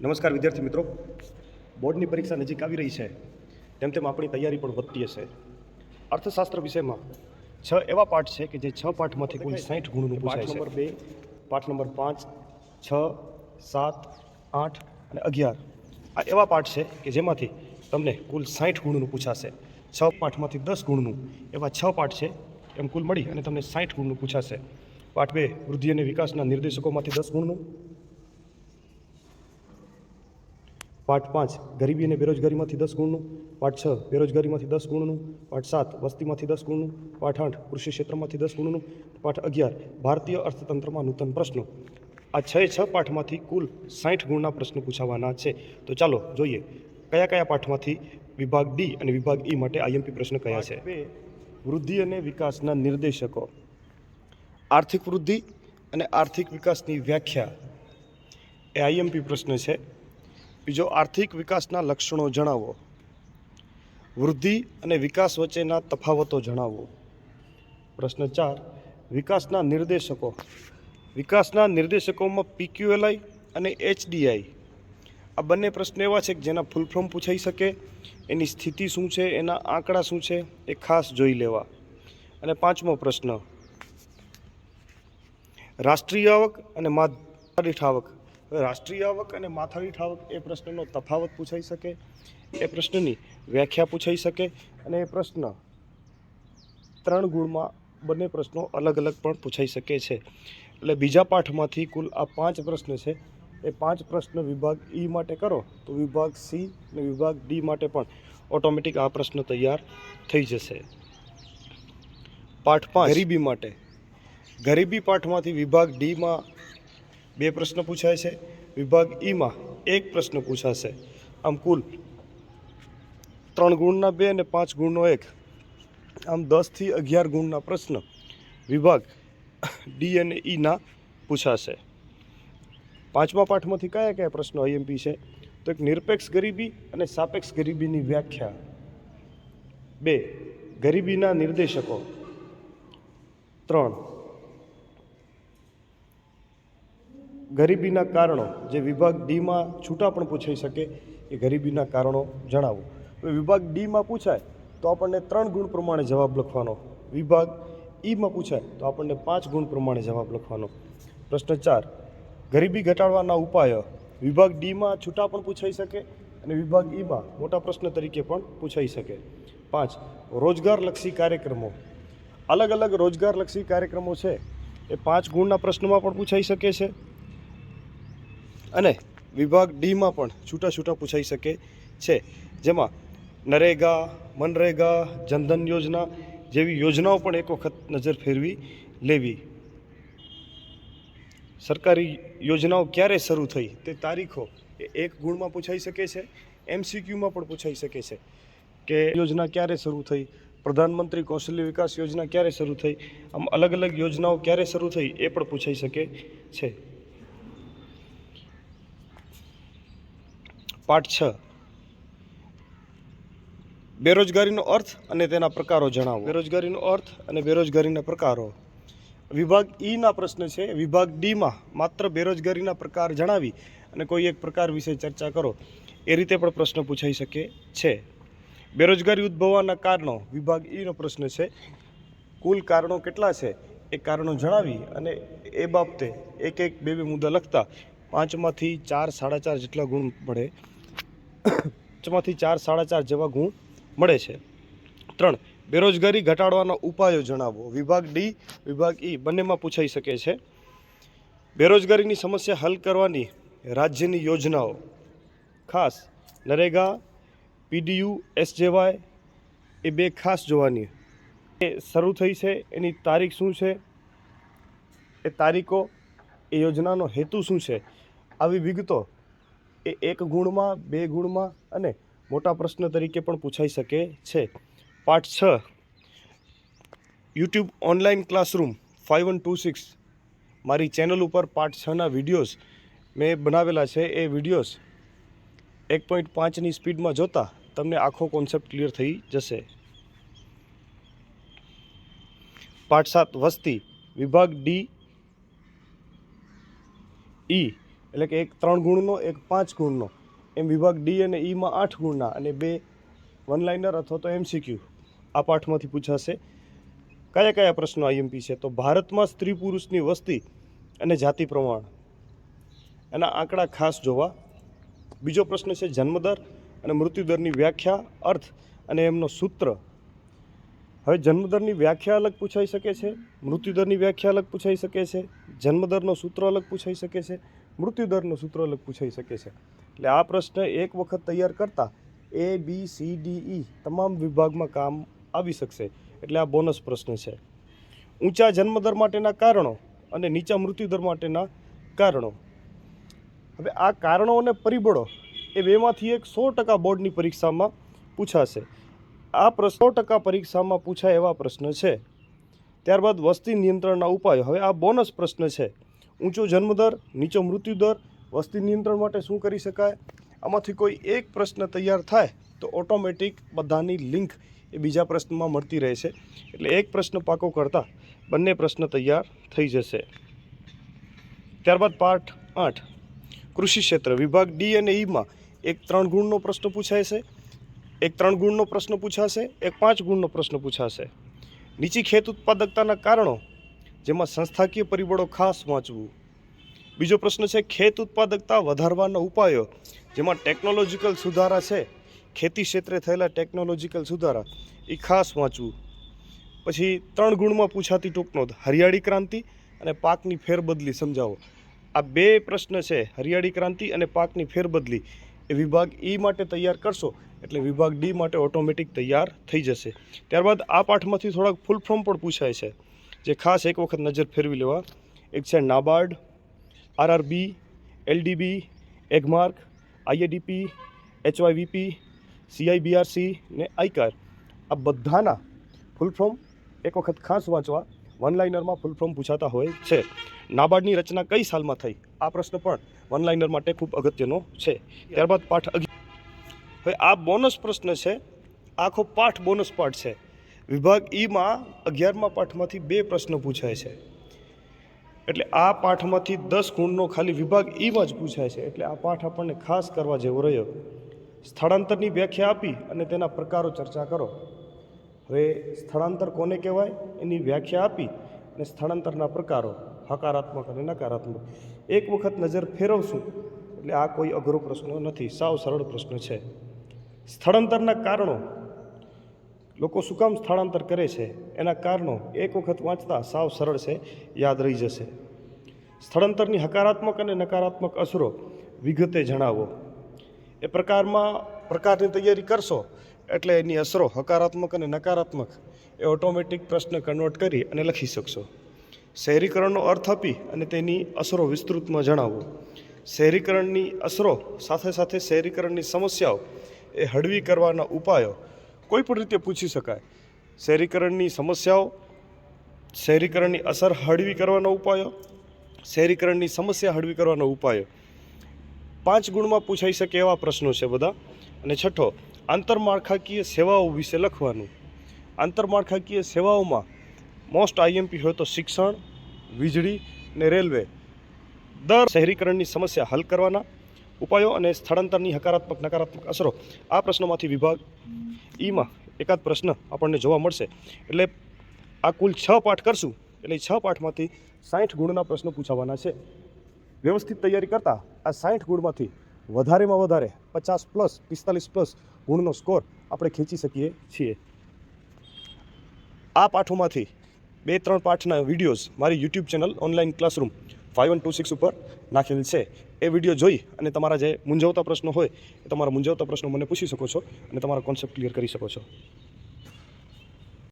નમસ્કાર વિદ્યાર્થી મિત્રો, બોર્ડની પરીક્ષા નજીક આવી રહી છે તેમ તેમ આપણી તૈયારી પણ વધતી હશે. અર્થશાસ્ત્ર વિષયમાં 6 એવા પાઠ છે કે જે 6 પાઠમાંથી કુલ 60 ગુણનું પૂછાય છે. પાઠ નંબર 2, પાઠ નંબર 5, 6, 7, 8 અને 11 આ એવા પાઠ છે કે જેમાંથી તમને કુલ 60 ગુણનું પૂછાશે. 6 પાઠમાંથી 10 ગુણનું એવા 6 પાઠ છે, એમ કુલ મળી અને તમને 60 ગુણનું પૂછાશે. પાઠ 2 વૃદ્ધિ અને વિકાસના નિર્દેશકોમાંથી 10 ગુણનું. પાઠ 5 ગરીબી અને બેરોજગારીમાંથી 10 ગુણનું. પાઠ 6 બેરોજગારીમાંથી 10 ગુણનું. પાઠ 7 વસ્તીમાંથી 10 ગુણનું. પાઠ 8 કૃષિ ક્ષેત્રમાંથી 10 ગુણનું. પાઠ 11 ભારતીય અર્થતંત્રમાં નૂતન પ્રશ્નો. આ 6 પાઠમાંથી કુલ 60 ગુણના પ્રશ્નો પૂછાવાના છે. તો ચાલો જોઈએ કયા કયા પાઠમાંથી વિભાગ ડી અને વિભાગ ઈ માટે આઈએમપી પ્રશ્ન કયા છે. વૃદ્ધિ અને વિકાસના નિર્દેશકો. આર્થિક વૃદ્ધિ અને આર્થિક વિકાસની વ્યાખ્યા એ આઈએમપી પ્રશ્ન છે. બીજો, આર્થિક વિકાસના લક્ષણો જણાવો. વૃદ્ધિ અને વિકાસ વચ્ચેના તફાવતો જણાવો. પ્રશ્ન 4 વિકાસના નિર્દેશકો. વિકાસના નિર્દેશકોમાં PQLI અને HDI આ બંને પ્રશ્ન એવા છે કે જેના ફૂલ ફોર્મ પૂછાઈ શકે, એની સ્થિતિ શું છે, એના આંકડા શું છે એ ખાસ જોઈ લેવા. અને 5મો પ્રશ્ન રાષ્ટ્રીય આવક અને માથાદીઠ આવક. રાષ્ટ્રીય આવક અને માથાદીઠ આવક એ પ્રશ્નનો તફાવત પૂછાઈ શકે, એ પ્રશ્નની વ્યાખ્યા પૂછાઈ શકે અને એ પ્રશ્ન 3 ગુણમાં બંને પ્રશ્નો અલગ અલગ પણ પૂછાઈ શકે છે. એટલે બીજા પાઠમાંથી કુલ આ 5 પ્રશ્ન છે, એ 5 પ્રશ્ન વિભાગ ઈ માટે કરો તો વિભાગ સી અને વિભાગ ડી માટે પણ ઓટોમેટિક આ પ્રશ્ન તૈયાર થઈ જશે. પાઠ 5 ગરીબી માટે. ગરીબી પાઠમાંથી વિભાગ ડીમાં 2 પ્રશ્ન પૂછાય છે, વિભાગ ઈમાં 1 પ્રશ્ન પૂછાશે. આમ કુલ 3 ગુણના 2 અને 5 ગુણનો 1, આમ 10 થી 11 ગુણના પ્રશ્ન વિભાગ ડી અને ઈના પૂછાશે. 5મા પાઠમાંથી કયા કયા પ્રશ્નો આઈએમપી છે? તો એક નિરપેક્ષ ગરીબી અને સાપેક્ષ ગરીબીની વ્યાખ્યા. 2 ગરીબીના નિર્દેશકો. 3 ગરીબીના કારણો, જે વિભાગ ડીમાં છૂટા પણ પૂછાઈ શકે, એ ગરીબીના કારણો જણાવો. વિભાગ ડીમાં પૂછાય તો આપણને 3 ગુણ પ્રમાણે જવાબ લખવાનો. વિભાગ ઈમાં પૂછાય તો આપણને 5 ગુણ પ્રમાણે જવાબ લખવાનો. પ્રશ્ન 4 ગરીબી ઘટાડવાના ઉપાયો. વિભાગ ડીમાં છૂટા પણ પૂછાઈ શકે અને વિભાગ ઈમાં મોટા પ્રશ્ન તરીકે પણ પૂછાઈ શકે. 5 રોજગારલક્ષી કાર્યક્રમો. અલગ અલગ રોજગારલક્ષી કાર્યક્રમો છે એ 5 ગુણના પ્રશ્નોમાં પણ પૂછાઈ શકે છે અને વિભાગ ડીમાં પણ છૂટા છૂટા પૂછાઈ શકે છે, જેમાં નરેગા, મનરેગા, જનધન યોજના જેવી યોજનાઓ પણ એક વખત નજર ફેરવી લેવી. સરકારી યોજનાઓ ક્યારે શરૂ થઈ તે તારીખો એ 1 ગુણમાં પૂછાઈ શકે છે. MCQમાં પણ પૂછાઈ શકે છે કે યોજના ક્યારે શરૂ થઈ, પ્રધાનમંત્રી કૌશલ્ય વિકાસ યોજના ક્યારે શરૂ થઈ, આમ અલગ અલગ યોજનાઓ ક્યારે શરૂ થઈ એ પણ પૂછાઈ શકે છે. પાઠ 6 બેરોજગારીનો અર્થ અને તેના પ્રકારો જણાવો. બેરોજગારીનો અર્થ અને બેરોજગારીના પ્રકારો. વિભાગ ઈના પ્રશ્ન છે. વિભાગ ડીમાં માત્ર બેરોજગારીના પ્રકાર જણાવી અને કોઈ એક પ્રકાર વિશે ચર્ચા કરો, એ રીતે પણ પ્રશ્ન પૂછાઈ શકે છે. બેરોજગારી ઉદ્ભવવાના કારણો. વિભાગ ઈનો પ્રશ્ન છે. કુલ કારણો કેટલા છે એ કારણો જણાવી અને એ બાબતે 1-1, 2-2 મુદ્દા લખતા 5માંથી 4, 4.5 જેટલા ગુણ મળે. 5માંથી 4, 4.5 જેવા ગુણ મળે છે. 3 બેરોજગારી ઘટાડવાના ઉપાયો જણાવો. વિભાગ ડી, વિભાગ ઈ બંનેમાં પૂછાઈ શકે છે. બેરોજગારીની સમસ્યા હલ કરવાની રાજ્યની યોજનાઓ. ખાસ નરેગા, PDU, SJY એ 2 ખાસ જોવાની. એ શરૂ થઈ છે એની તારીખ શું છે, એ તારીખો, એ યોજનાનો હેતુ શું છે, આવી વિગતો એ 1 ગુણમાં, 2 ગુણમાં અને મોટા પ્રશ્ન તરીકે પણ પૂછાઈ શકે છે. પાઠ 6 યુટ્યુબ ઓનલાઈન ક્લાસરૂમ 5126 મારી ચેનલ ઉપર પાઠ 6ના વિડીયોઝ મેં બનાવેલા છે. એ વિડીયોઝ 1.5ની સ્પીડમાં જોતા તમને આખો કોન્સેપ્ટ ક્લિયર થઈ જશે. પાઠ 7 વસ્તી. વિભાગ ડી ઈ એટલે કે એક 3 ગુણનો, એક 5 ગુણનો, એમ વિભાગ ડી અને ઈમાં 8 ગુણના અને 2 વન લાઇનર અથવા તો MCQ આ પાઠમાંથી પૂછાશે. કયા કયા પ્રશ્નો આઈએમપી છે? તો ભારતમાં સ્ત્રી પુરુષની વસ્તી અને જાતિ પ્રમાણ, એના આંકડા ખાસ જોવા. બીજો પ્રશ્ન છે જન્મદર અને મૃત્યુદરની વ્યાખ્યા, અર્થ અને એમનો સૂત્ર. હવે જન્મદરની વ્યાખ્યા અલગ પૂછાઈ શકે છે, મૃત્યુદરની વ્યાખ્યા અલગ પૂછાઈ શકે છે, જન્મદરનો સૂત્ર અલગ પૂછાઈ શકે છે, મૃત્યુદરનો સૂત્ર અલગ પૂછાઈ શકે છે. એટલે આ પ્રશ્ન એક વખત તૈયાર કરતાં ABCDE તમામ વિભાગમાં કામ આવી શકશે. એટલે આ બોનસ પ્રશ્ન છે. ઊંચા જન્મદર માટેના કારણો અને નીચા મૃત્યુદર માટેના કારણો. હવે આ કારણો અને પરિબળો એ બેમાંથી એક 100% બોર્ડની પરીક્ષામાં પૂછાશે. આ પ્રશ્ન 100% પરીક્ષામાં પૂછાય એવા પ્રશ્ન છે. ત્યારબાદ વસ્તી નિયંત્રણના ઉપાયો. હવે આ બોનસ પ્રશ્ન છે. ઊંચો જન્મદર, નીચો મૃત્યુદર, વસ્તી નિયંત્રણ માટે શું કરી શકાય? આમાંથી કોઈ એક પ્રશ્ન તૈયાર થાય તો ઓટોમેટિક બધાની લિંક એ બીજા પ્રશ્નમાં મળતી રહેશે. એટલે એક પ્રશ્ન પાકો કરતાં બંને પ્રશ્ન તૈયાર થઈ જશે. ત્યારબાદ પાઠ 8 કૃષિ ક્ષેત્ર. વિભાગ ડી અને ઈમાં એક 3 ગુણનો પ્રશ્ન પૂછાય છે, એક 3 ગુણનો પ્રશ્ન પૂછાશે, એક 5 ગુણનો પ્રશ્ન પૂછાશે. નીચી ખેત ઉત્પાદકતાના કારણો, જેમાં સંસ્થાકીય પરિબળો ખાસ વાંચવું. બીજો પ્રશ્ન છે ખેત ઉત્પાદકતા વધારવાના ઉપાયો, જેમાં ટેકનોલોજીકલ સુધારા છે, ખેતી ક્ષેત્રે થયેલા ટેકનોલોજીકલ સુધારા એ ખાસ વાંચવું. પછી 3 ગુણમાં પૂછાતી ટૂંકનોંધ, હરિયાળી ક્રાંતિ અને પાકની ફેરબદલી સમજાવો. આ 2 પ્રશ્ન છે, હરિયાળી ક્રાંતિ અને પાકની ફેરબદલી, એ વિભાગ ઈ માટે તૈયાર કરશો એટલે વિભાગ ડી માટે ઓટોમેટિક તૈયાર થઈ જશે. ત્યારબાદ આ પાઠમાંથી થોડાક ફૂલ ફોર્મ પણ પૂછાય છે, જે ખાસ એક વખત નજર ફેરવી લેવા. એક છે NABARD, RRB, LDB, Agmark, IADP, HYVP, CIBRC ને આઈકાર. આ બધાના ફૂલ ફોર્મ એક વખત ખાસ વાંચવા. વન લાઇનરમાં ફૂલ ફોર્મ પૂછાતા હોય છે. નાબાર્ડની રચના કઈ સાલમાં થઈ? આ પ્રશ્ન પણ વન લાઇનર માટે ખૂબ અગત્યનો છે. ત્યારબાદ પાઠ 11. હવે આ બોનસ પ્રશ્ન છે, આખો પાઠ બોનસ પાઠ છે. વિભાગ ઈમાં 11મા પાઠમાંથી 2 પ્રશ્નો પૂછાય છે. એટલે આ પાઠમાંથી 10 ગુણનો ખાલી વિભાગ ઈમાં જ પૂછાય છે. એટલે આ પાઠ આપણને ખાસ કરવા જેવો રહ્યો. સ્થળાંતરની વ્યાખ્યા આપી અને તેના પ્રકારો ચર્ચા કરો. હવે સ્થળાંતર કોને કહેવાય એની વ્યાખ્યા આપી અને સ્થળાંતરના પ્રકારો, હકારાત્મક અને નકારાત્મક, એક વખત નજર ફેરવશું. એટલે આ કોઈ અઘરો પ્રશ્ન નથી, સાવ સરળ પ્રશ્ન છે. સ્થળાંતરના કારણો, લોકો શું કામ સ્થળાંતર કરે છે એના કારણો એક વખત વાંચતા સાવ સરળ છે, યાદ રહી જશે. સ્થળાંતરની હકારાત્મક અને નકારાત્મક અસરો વિગતે જણાવો. એ પ્રકારની તૈયારી કરશો એટલે એની અસરો હકારાત્મક અને નકારાત્મક એ ઓટોમેટિક પ્રશ્ન કન્વર્ટ કરી અને લખી શકશો. શહેરીકરણનો અર્થ આપી અને તેની અસરો વિસ્તૃતમાં જણાવો. શહેરીકરણની અસરો સાથે સાથે શહેરીકરણની સમસ્યાઓ એ હળવી કરવાના ઉપાયો કોઈ પણ રીતે પૂછી શકાય. શહેરીકરણની સમસ્યાઓ, શહેરીકરણની અસર હળવી કરવાના ઉપાયો, શહેરીકરણની સમસ્યા હળવી કરવાના ઉપાયો. 5 ગુણમાં પૂછાઈ શકે એવા પ્રશ્નો છે બધા. અને છઠ્ઠો, આંતરમાળખાકીય સેવાઓ વિશે લખવાનું. આંતરમાળખાકીય સેવાઓમાં મોસ્ટ IMP હોય તો શિક્ષણ, વીજળી અને રેલવે. શહેરીકરણની સમસ્યા હલ કરવાના ઉપાયો અને સ્થળાંતરની હકારાત્મક નકારાત્મક અસરો. આ પ્રશ્નોમાંથી વિભાગ ઈમાં એકાદ પ્રશ્ન આપણને જોવા મળશે. એટલે આ કુલ 6 પાઠ કરશું એટલે 6 પાઠમાંથી 60 ગુણના પ્રશ્નો પૂછાવાના છે. વ્યવસ્થિત તૈયારી કરતાં આ 60 ગુણમાંથી વધારેમાં વધારે 50+, 45+ ગુણનો સ્કોર આપણે ખેંચી શકીએ છીએ. આ પાઠોમાંથી 2-3 પાઠના વિડીયોઝ મારી YouTube ચેનલ ઓનલાઈન ક્લાસરૂમ 5126 ઉપર નાખેલ છે. એ વિડીયો જોઈ અને તમારા જે મૂંઝવતા પ્રશ્નો હોય એ તમારા મૂંઝવતા પ્રશ્નો મને પૂછી શકો છો અને તમારા કોન્સેપ્ટ ક્લિયર કરી શકો છો.